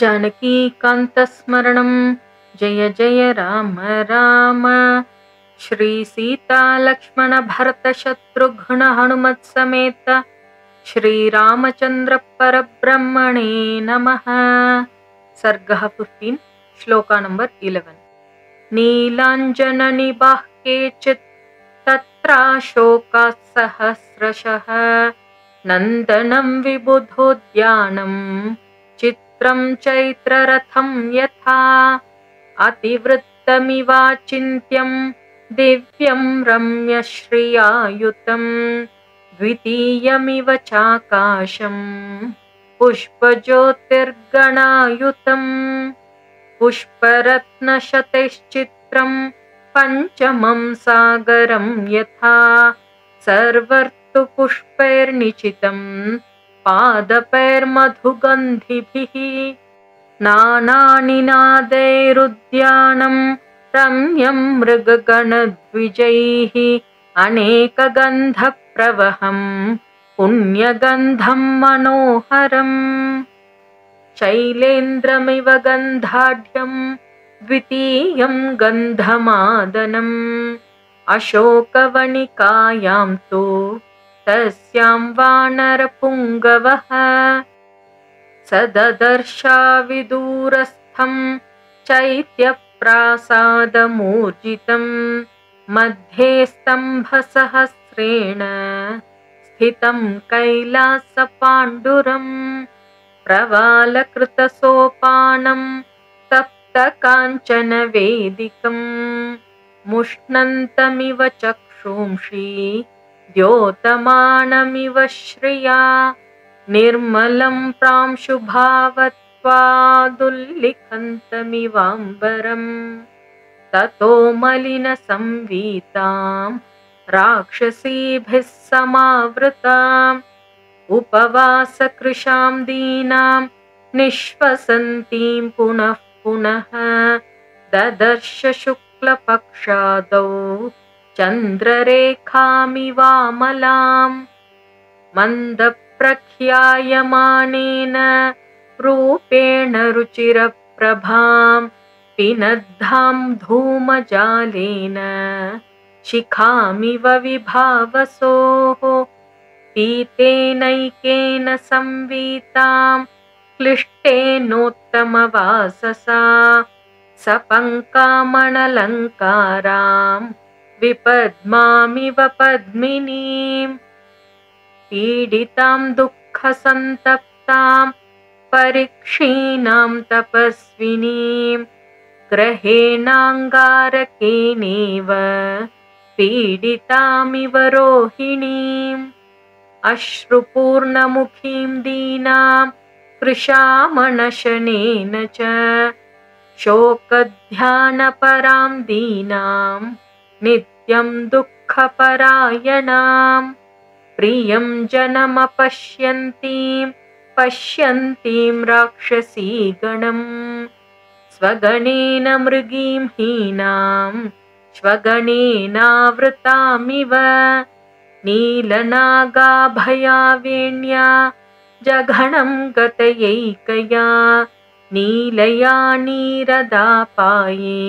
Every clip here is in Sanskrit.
जानकीकान्तस्मरणं जय जय राम राम। श्री सीता लक्ष्मण भरत शत्रुघ्न हनुमत् समेत श्रीरामचन्द्र परब्रह्मणे नमः। सर्गः 15 श्लोका नंबर 11। नीलाञ्जननिबाः केचित् तत्राशोकाः सहस्रशः नन्दनं विबुधोद्यानं चित्रं चैत्ररथं यथा अतिवृत्तमिवाचिन्त्यं दिव्यं रम्यश्रियायुतं द्वितीयमिव चाकाशं पुष्पज्योतिर्गणायुतं पुष्परत्नशतैश्चित्रं पञ्चमं सागरं यथा सर्वर्तु पुष्पैर्निचितं पादपैर्मधुगन्धिभिः नानानिनादैरुद्यानं रम्यं मृगगणद्विजैः अनेकगन्धप्रवहं पुण्यगन्धं मनोहरम् शैलेन्द्रमिव गन्धाढ्यं द्वितीयं गन्धमादनम् अशोकवनिकायां तु तस्यां वानरपुङ्गवः सददर्शाविदूरस्थं चैत्यप्रासादमूर्जितं मध्ये स्तम्भसहस्रेण स्थितं कैलासपाण्डुरम् प्रवालकृतसोपानं तप्तकाञ्चनवेदिकं मुष्णन्तमिव चक्षुंषि द्योतमानमिव श्रिया निर्मलं प्रांशुभावत्वादुल्लिखन्तमिवाम्बरम् ततो मलिनसंवीतां राक्षसीभिः समावृताम् उपवासकृशां दीनां निःश्वसन्तीं पुनः पुनः ददर्श शुक्लपक्षादौ चन्द्ररेखामिवामलाम् मन्दप्रख्यायमानेन रूपेण रुचिरप्रभां पिनद्धां धूमजालेन शिखामिव विभावसोः पीतेनैकेन संवीतां क्लिष्टेनोत्तमवाससा सपङ्कामणलङ्कारां विपद्मामिव पद्मिनीं पीडितां दुःखसन्तप्तां परीक्षीणां तपस्विनीं ग्रहेणाङ्गारकेणेव पीडितामिव रोहिणीम् अश्रुपूर्णमुखीं दीनां कृशामणशनेन च शोकध्यानपरां दीनां नित्यं दुःखपरायणां प्रियं जनमपश्यन्तीं पश्यन्तीं राक्षसीगणं स्वगणेन मृगीं हीनां स्वगणेनावृतामिव नीलनागाभयावेण्या जघनं गतयैकया नीलया नीरदापाये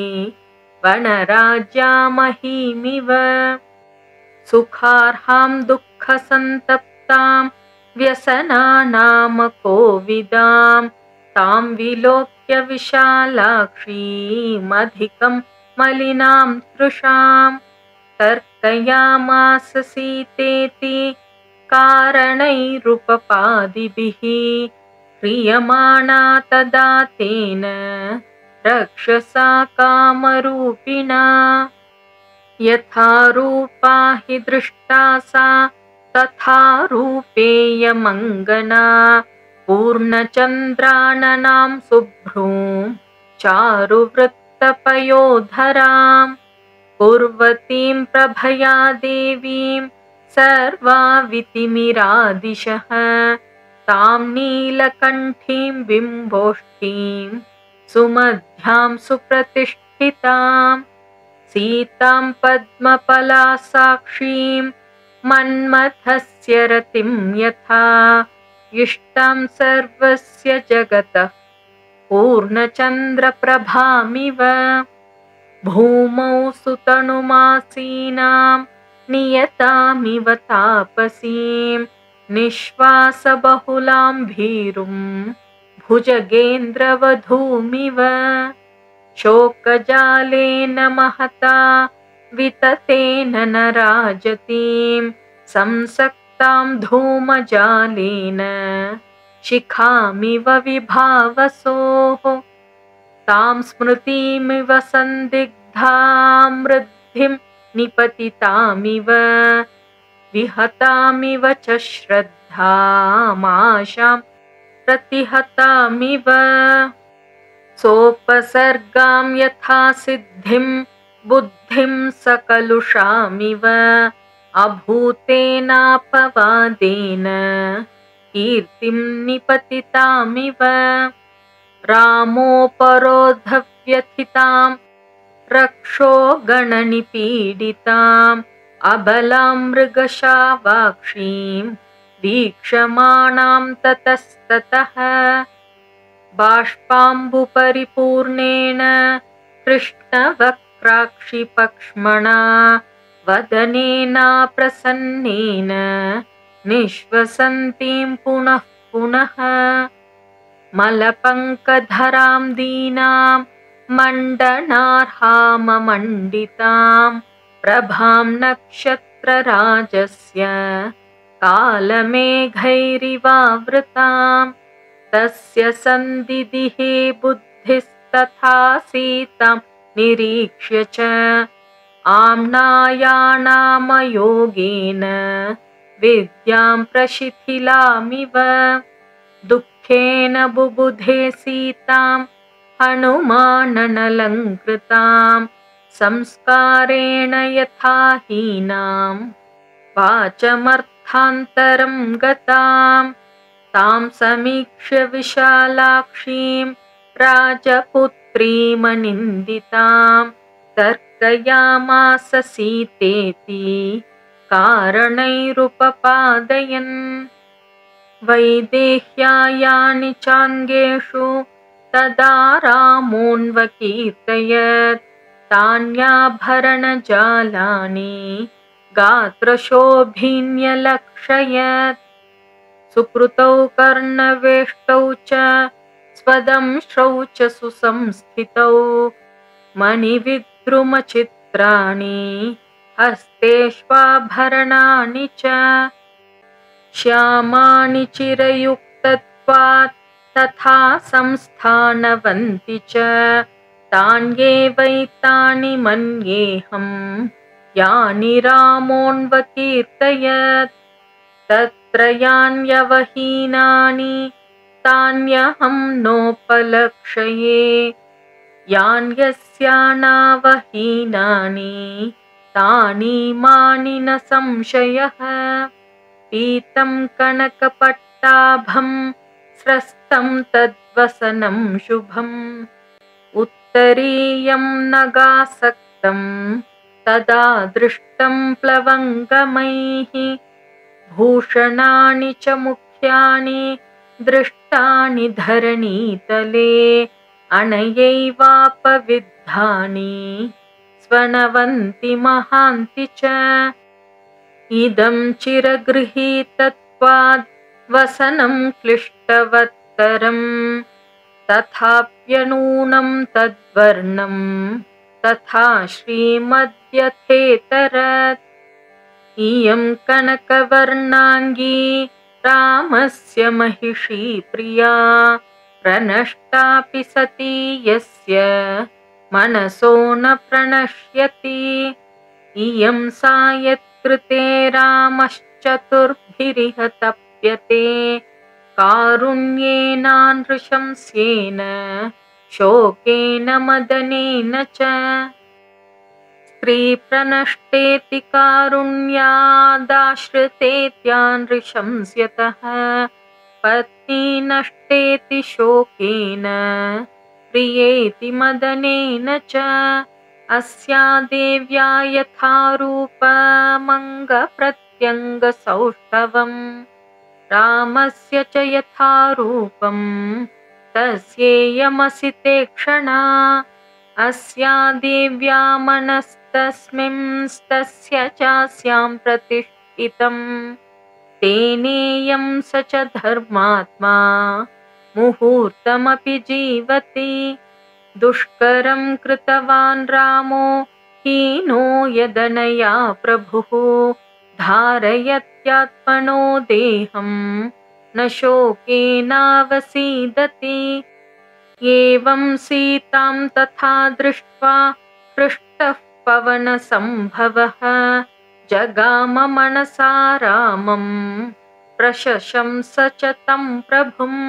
वनराज्यामहीमिव सुखार्हां दुःखसन्तप्तां व्यसनानामकोविदां तां विलोक्य विशालाक्षीमधिकं मलिनां तृषाम् तर्कयामास सीतेति कारणैरुपपादिभिः क्रियमाणा तदा तेन रक्षसा कामरूपिणा यथा रूपा हि दृष्टा सा तथा रूपेयमङ्गना पूर्णचन्द्राननां शुभ्रूं चारुवृत्तपयोधराम् पूर्वतीं प्रभया देवीं सर्वावितिमिरादिशः तां नीलकण्ठीं बिम्बोष्ठीं सुमध्यां सुप्रतिष्ठितां सीतां पद्मपलासाक्षीं मन्मथस्य रतिं यथा इष्टां सर्वस्य जगतः पूर्णचन्द्रप्रभामिव भूमौ सुतनुमासीनां नियतामिव तापसीं निःश्वासबहुलां भीरुं भुजगेन्द्रवधूमिव शोकजालेन महता विततेन न राजतीं संसक्तां धूमजालेन शिखामिव विभावसोः तां स्मृतिमिव सन्दिग्धां वृद्धिं निपतितामिव विहतामिव च श्रद्धामाशां प्रतिहतामिव सोपसर्गां यथा सिद्धिं बुद्धिं सकलुषामिव अभूतेनापवादेन कीर्तिं निपतितामिव रामोपरोधव्यथितां रक्षो गणनिपीडिताम् अबलां मृगशावाक्षीं वीक्षमाणां ततस्ततः बाष्पाम्बुपरिपूर्णेन कृष्णवक्त्राक्षिपक्ष्मणा वदनेना प्रसन्नेन निःश्वसन्तीं पुनः पुनः मलपङ्कधरां दीनां मण्डनार्हाममण्डितां प्रभां नक्षत्रराजस्य कालमेघैरिवावृतां तस्य सन्दिदिहे बुद्धिस्तथा सीतां निरीक्ष्य च आम्नायाणामयोगेन विद्यां प्रशिथिलामिव दुःखेन बुबुधे सीतां हनुमाननलङ्कृतां संस्कारेण यथा हीनां वाचमर्थान्तरं गतां तां समीक्ष्य विशालाक्षीं राजपुत्रीमनिन्दितां तर्कयामास सीतेति कारणैरुपपादयन् वैदेह्यायानि चाङ्गेषु तदा रामोऽन्वकीर्तयत् तान्याभरणजालानि गात्रशोभिन्यलक्षयत् सुकृतौ कर्णवेष्टौ च स्वदंश्रौ च सुसंस्थितौ मणिविद्रुमचित्राणि हस्तेष्वाभरणानि च श्यामाणि चिरयुक्तत्वात् तथा संस्थानवन्ति च तान्येवैतानि मन्येऽहं यानि रामोऽन्वकीर्तयत् तत्र यान्यवहीनानि तान्यहं नोपलक्षये यान्यस्यानावहीनानि तानि मानि न संशयः पीतं कनकपट्टाभं स्रस्तं तद्वसनं शुभम् उत्तरीयं नगासक्तं तदा दृष्टं प्लवङ्गमैः भूषणानि च मुख्यानि दृष्टानि धरणीतले अनयैवापविद्धानि स्वनवन्ति महान्ति च इदं चिरगृहीतत्वाद् वसनं क्लिष्टवत्तरं तथाप्यनूनं तद्वर्णं तथा श्रीमद्यथेतरत् इयं कनकवर्णाङ्गी रामस्य महिषी प्रिया प्रनष्टापि सती यस्य मनसो न प्रणश्यति इयं सा यत्कृते रामश्चतुर्भिरिह तप्यते कारुण्येनानृशंस्येन शोकेन मदनेन च स्त्रीप्रनष्टेति कारुण्यादाश्रितेत्यानृशंस्यतः पत्नी नष्टेति शोकेन प्रियेति मदनेन च अस्या देव्या यथा रूपमङ्गप्रत्यङ्गसौष्ठवम् रामस्य च यथा रूपं तस्येयमसि ते क्षणा अस्या देव्या मनस्तस्मिंस्तस्य चास्यां प्रतिष्ठितम् तेनेयं स च धर्मात्मा मुहूर्तमपि जीवति दुष्करं कृतवान् रामो हीनो यदनया प्रभुः धारयत्यात्मनो देहं न शोकेनावसीदति एवं सीतां तथा दृष्ट्वा हृष्टः पवनसम्भवः जगाम मनसा रामं प्रशशंस च तं प्रभुम्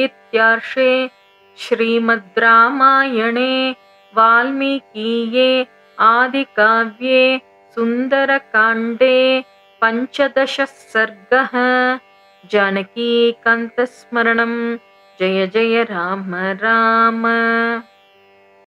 इत्यार्षे श्रीमद् रामायणे वाल्मीकीये आदिकाव्ये सुन्दरकाण्डे 15 सर्गः जानकीकान्तस्मरणं जय जय राम राम।